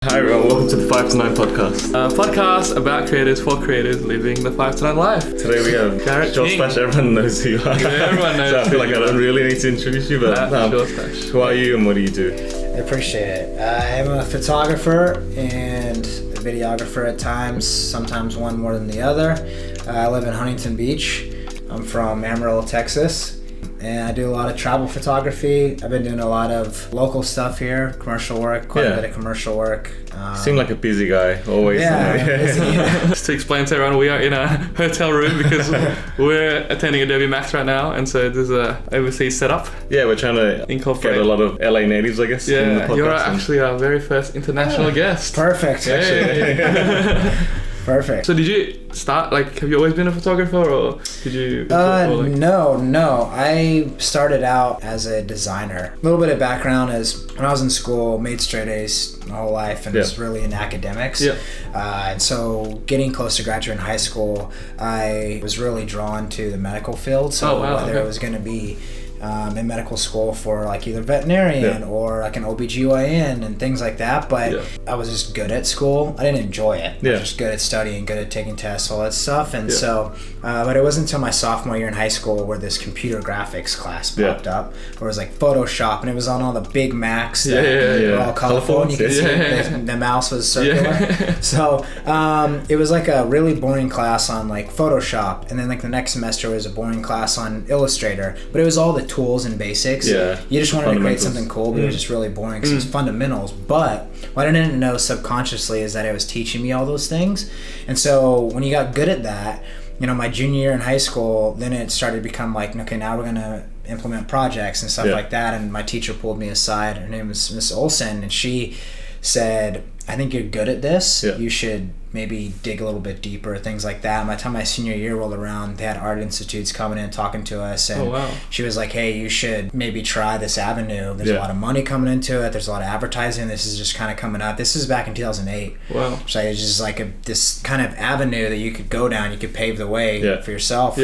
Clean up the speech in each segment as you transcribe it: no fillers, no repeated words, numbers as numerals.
Hi everyone, welcome to the 5 to 9 podcast. A podcast about creators for creators living the 5 to 9 life. Today we have Garrett King. Shortstache. Everyone knows who you are. Yeah, everyone knows. So I feel like I don't really need to introduce you, but Shortstache. who are you and what do you do? I appreciate it. I'm a photographer and a videographer at times, sometimes one more than the other. I live in Huntington Beach. I'm from Amarillo, Texas. And I do a lot of travel photography. I've been doing a lot of local stuff here, commercial work, quite a bit of commercial work. You seem like a busy guy, always. Busy. Just to explain to everyone, we are in a hotel room because we're attending Adobe Max right now, and so there's a overseas setup. Yeah, we're trying to incorporate get a lot of LA natives, I guess, in the podcast. You're actually our very first international guest. Perfect. Perfect. So did you start, have you always been a photographer, or did you? No. I started out as a designer. A little bit of background is when I was in school, made straight A's my whole life and was really in academics. Yeah. And so getting close to graduating high school, I was really drawn to the medical field. So whether it was going to be in medical school for either veterinarian or an OBGYN and things like that, but I was just good at school. I didn't enjoy it. I was just good at studying, good at taking tests, all that stuff. And so, but it wasn't until my sophomore year in high school where this computer graphics class popped up, where it was Photoshop, and it was on all the big Macs that were all colorful, and you could see the mouse was circular. So it was a really boring class on Photoshop, and then the next semester was a boring class on Illustrator, but it was all the tools and basics. You just wanted to create something cool, but it was just really boring because it was fundamentals. But what I didn't know subconsciously is that it was teaching me all those things. And so when you got good at that, my junior year in high school, then it started to become okay, now we're gonna implement projects and stuff like that. And my teacher pulled me aside. Her name was Miss Olsen, and she said, I think you're good at this. You should maybe dig a little bit deeper, things like that. By the time my senior year rolled around, they had art institutes coming in talking to us, and she was like, hey, you should maybe try this avenue. There's a lot of money coming into it. There's a lot of advertising. This is just kind of coming up. This is back in 2008. Wow. So it was just this kind of avenue that you could go down. You could pave the way for yourself.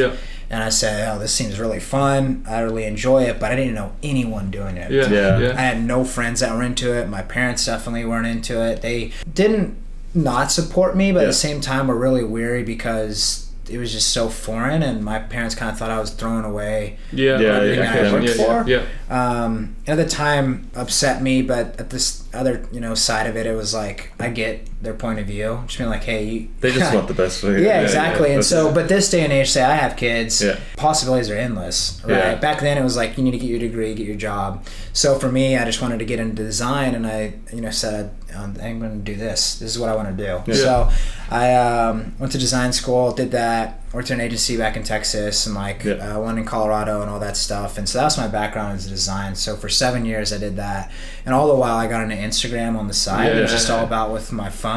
And I said, oh, this seems really fun. I really enjoy it, but I didn't know anyone doing it. I had no friends that were into it. My parents definitely weren't into it. They didn't not support me, but at the same time were really weary because it was just so foreign, and my parents kind of thought I was throwing away everything I worked for. At the time, upset me, but at this other side of it, it was I get their point of view, just being hey, they just want the best for you. Exactly. And so, but this day and age, say I have kids, possibilities are endless, right? Back then it was you need to get your degree, get your job. So for me, I just wanted to get into design, and I said I'm going to do this is what I want to do. So I went to design school, did that, worked in an agency back in Texas, and one in Colorado and all that stuff. And so that's my background as design. So for 7 years I did that, and all the while I got into Instagram on the side. It was just all about with my phone.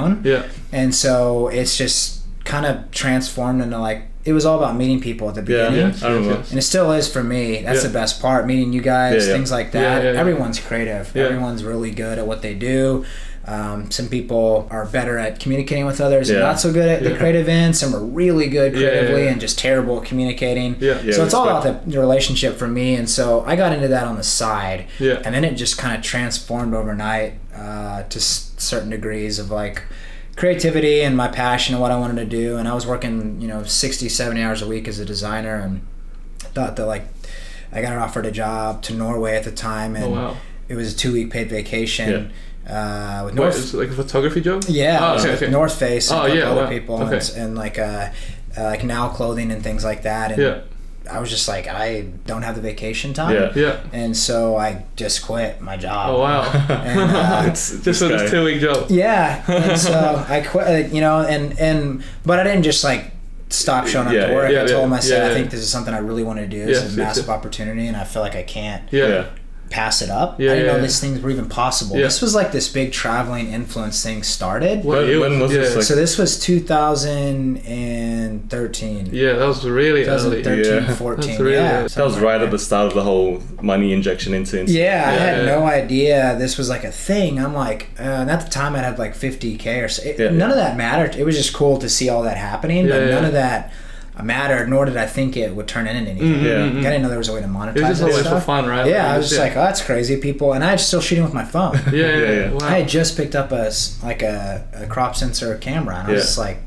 And so it's just kind of transformed into it was all about meeting people at the beginning. I remember. And it still is for me. That's the best part, meeting you guys, things like that. Everyone's creative. Everyone's really good at what they do. Some people are better at communicating with others and not so good at the creative end. Some are really good creatively and just terrible at communicating. So it's all about the relationship for me. And so I got into that on the side. And then it just kind of transformed overnight to certain degrees of creativity and my passion and what I wanted to do. And I was working 60, 70 hours a week as a designer, and thought that I got offered a job to Norway at the time, and it was a 2-week paid vacation. With North, it's a photography job? North Face and other people and Now Clothing and things like that, and I was just I don't have the vacation time, and so I just quit my job. Oh wow! And, it's just a 2-week job. And so I quit, but I didn't just stop showing up to work. I told myself I think this is something I really want to do. It's a massive opportunity, and I feel like I can't pass it up. I didn't know these things were even possible. This was this big traveling influence thing started. When was this? So this was 2013. Yeah, that was really early. 2013, 14. Really that was right at the start of the whole money injection into Instagram. I had no idea this was a thing. I'm and at the time I had 50K or so. None of that mattered. It was just cool to see all that happening, but none of that mattered, nor did I think it would turn into anything. I didn't know there was a way to monetize it. It was just always for fun, right? Yeah, I was just like, oh, that's crazy, people. And I was still shooting with my phone. Wow. I had just picked up a crop sensor camera, and I was just like,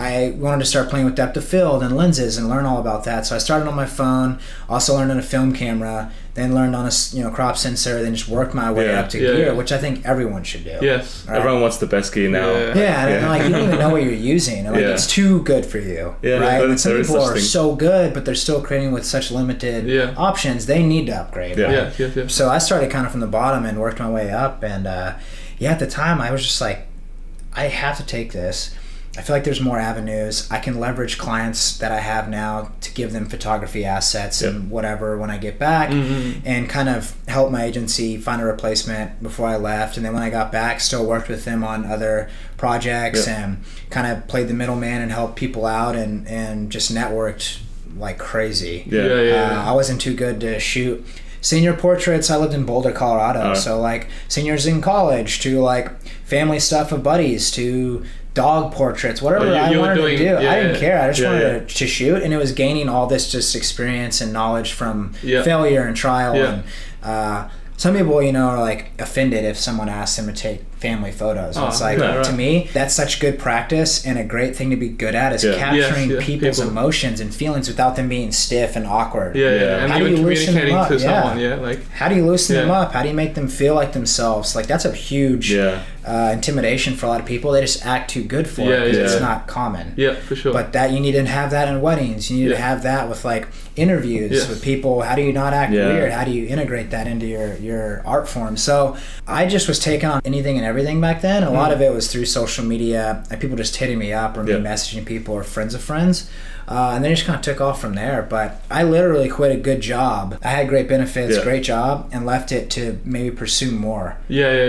I wanted to start playing with depth of field and lenses and learn all about that. So I started on my phone, also learned on a film camera, then learned on a crop sensor, then just worked my way up to gear, which I think everyone should do. Yes. Right? Everyone wants the best gear now. And like you don't even know what you're using. And, like it's too good for you. Right? And some people are so good, but they're still creating with such limited options. They need to upgrade. Right? So I started kind of from the bottom and worked my way up. And at the time I was just like, I have to take this. I feel like there's more avenues. I can leverage clients that I have now to give them photography assets and whatever when I get back, and kind of help my agency find a replacement before I left. And then when I got back, still worked with them on other projects and kind of played the middleman and helped people out and just networked like crazy. I wasn't too good to shoot senior portraits. I lived in Boulder, Colorado. So like seniors in college to like family stuff of buddies to dog portraits, whatever I wanted to do. I didn't care. I just wanted to shoot, and it was gaining all this just experience and knowledge from failure and trial. And some people, are like offended if someone asks them to take family photos. It's like, to me, that's such good practice, and a great thing to be good at is capturing people's emotions and feelings without them being stiff and awkward. And how do you loosen them up? To someone, like how do you loosen them up? How do you make them feel like themselves? Like that's a huge intimidation for a lot of people. They just act too good for it because it's not common. For sure. But that you need to have that in weddings. You need to have that with like interviews with people. How do you not act weird? How do you integrate that into your art form? So I just was taking on anything and everything back then. A lot of it was through social media, and people just hitting me up or me messaging people or friends of friends. And then it just kind of took off from there. But I literally quit a good job. I had great benefits, great job, and left it to maybe pursue more.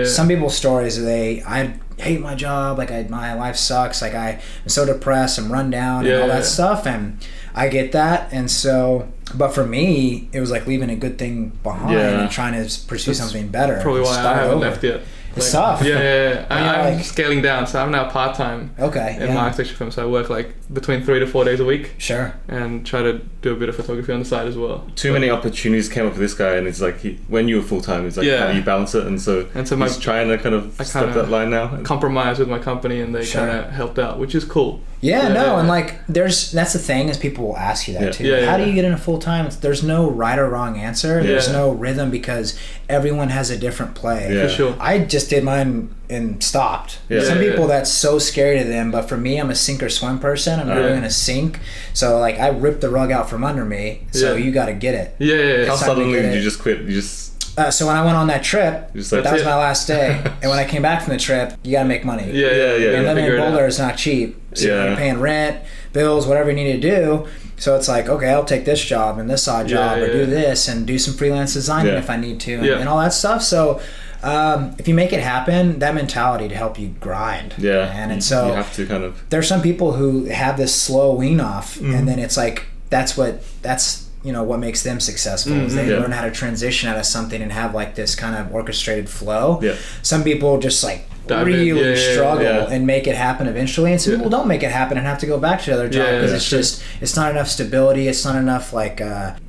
Some people's stories, I hate my job, like my life sucks, like I'm so depressed, I'm run down and all that stuff, and I get that. And so, but for me, it was like leaving a good thing behind and trying to pursue something better. Probably why I haven't left yet. It's tough. I'm like, scaling down, so I'm now part-time in my architecture firm, so I work like between 3 to 4 days a week. And try to do a bit of photography on the side as well. Too many opportunities came up for this guy, and it's like when you were full-time, it's like how do you balance it? And so he's trying to kind of step that line now. Compromise with my company, and they kind of helped out, which is cool. And like that's the thing is people will ask you that too. How do you get into full-time? There's no right or wrong answer. There's no rhythm because everyone has a different play. For sure. I just did mine and stopped. Some people that's so scary to them, but for me, I'm a sink or swim person. I'm never gonna sink. So like I ripped the rug out from under me. So you got to get it. How suddenly did you just quit? You just so when I went on that trip, that was my last day. And when I came back from the trip, you got to make money. And living in Boulder is not cheap. So you're paying rent, bills, whatever you need to do. So it's like, okay, I'll take this job and this odd job or do this and do some freelance designing if I need to and all that stuff. So if you make it happen, that mentality to help you grind. And so you have to kind of. There's some people who have this slow wean off, and then it's like that's what makes them successful is they learn how to transition out of something and have like this kind of orchestrated flow. Some people just like really struggle and make it happen eventually, and some people don't make it happen and have to go back to their job because it's not enough stability, it's not enough like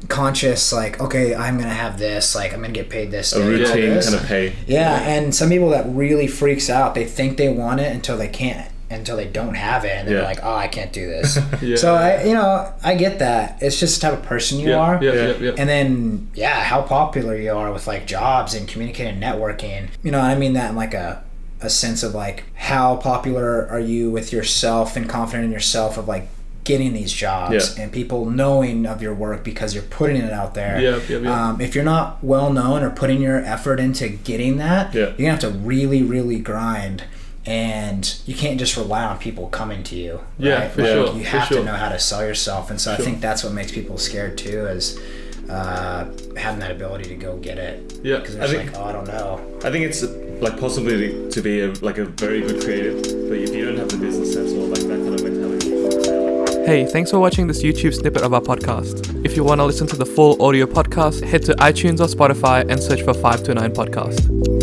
conscious like, okay, I'm gonna have this, like I'm gonna get paid this a routine kind of pay. And some people that really freaks out, they think they want it until they can't, until they don't have it, and they're like, oh, I can't do this. So I get that. It's just the type of person you are. And then how popular you are with like jobs and communicating and networking. I mean that in like a sense of like how popular are you with yourself and confident in yourself of like getting these jobs and people knowing of your work because you're putting it out there. If you're not well known or putting your effort into getting that, you're gonna have to really, really grind. And you can't just rely on people coming to you. Right? For sure. You have to know how to sell yourself, and so I think that's what makes people scared too, is having that ability to go get it. Because they're like, oh, I don't know. I think it's like possibly to be a very good creative, but if you don't have the business sense or like that kind of mentality. Hey, thanks for watching this YouTube snippet of our podcast. If you want to listen to the full audio podcast, head to iTunes or Spotify and search for 529 Podcast.